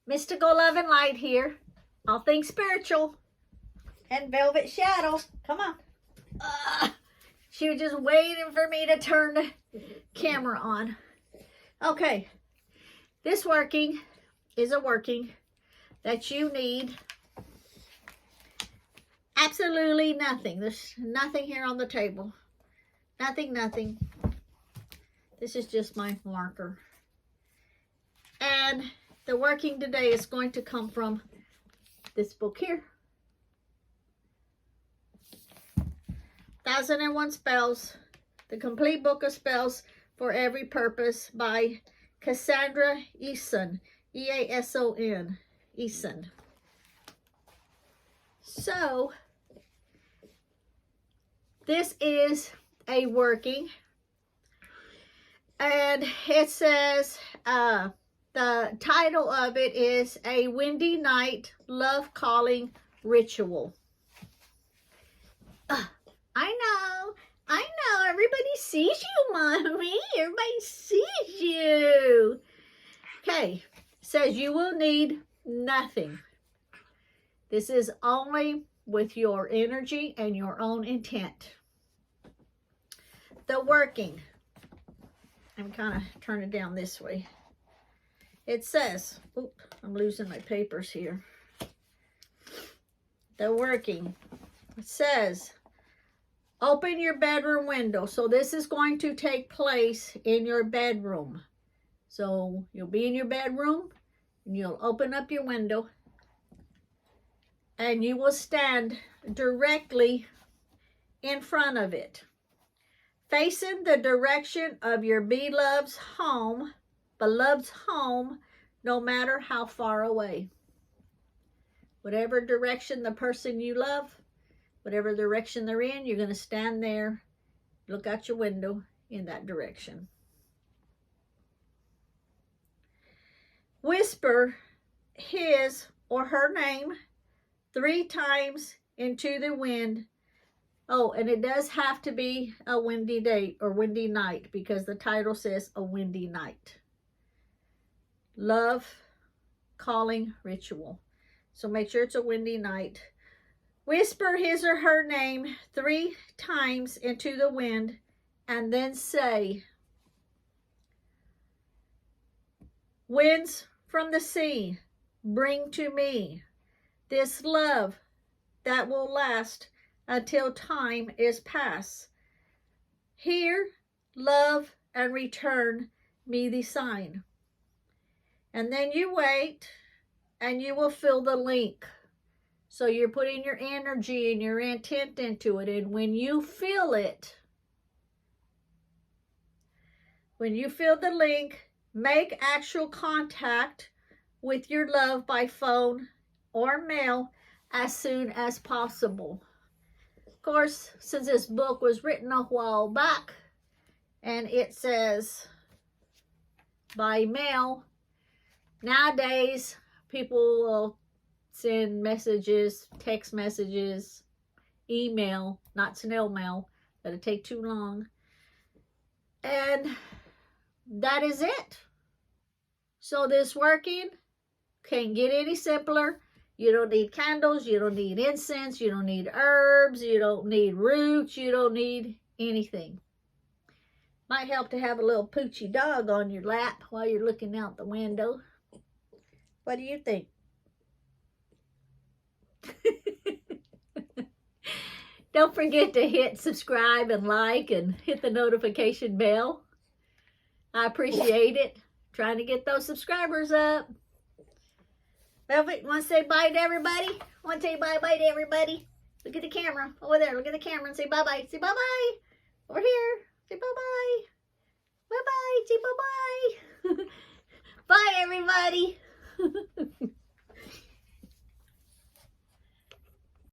Mystical Love and Light here. All things spiritual. And Velvet Shadow. Come on. She was just waiting for me to turn the camera on. Okay. This working is a working that you need absolutely nothing. There's nothing here on the table. Nothing. This is just my marker. And the working today is going to come from this book here. 1001 Spells, the complete book of spells for every purpose by Cassandra Eason, E-A-S-O-N, Eason. So, this is a working, and it says, the title of it is A Windy Night Love Calling Ritual. I know, everybody sees you, Mommy. Everybody sees you. Okay, says you will need nothing. This is only with your energy and your own intent. The working. I'm kind of turning it down this way. It says, oop, I'm losing my papers here. The working. It says, open your bedroom window. So this is going to take place in your bedroom. So you'll be in your bedroom and you'll open up your window and you will stand directly in front of it, facing the direction of your beloved's home, no matter how far away. Whatever direction the person you love, whatever direction they're in, you're going to stand there, look out your window in that direction. Whisper his or her name 3 times into the wind. Oh, and it does have to be a windy day or windy night because the title says A Windy Night. Love Calling Ritual. So make sure it's a windy night. Whisper his or her name 3 times into the wind and then say, winds from the sea, bring to me this love that will last until time is past. Hear, love, and return me the sign. And then you wait and you will feel the link. So you're putting your energy and your intent into it. And when you feel it, when you feel the link, make actual contact with your love by phone or mail as soon as possible. Of course, since this book was written a while back, and it says by mail, nowadays people will send messages, text messages, email, not snail mail. That'll take too long. And that is it. So this working can't get any simpler. You don't need candles. You don't need incense. You don't need herbs. You don't need roots. You don't need anything. Might help to have a little poochy dog on your lap while you're looking out the window. What do you think? Don't forget to hit subscribe and like and hit the notification bell. I appreciate it. Trying to get those subscribers up. Velvet, want to say bye to everybody? Want to say bye-bye to everybody? Look at the camera. Over there. Look at the camera and say bye-bye. Say bye-bye. Over here. Say bye-bye. Bye-bye. Say bye-bye. Bye, everybody.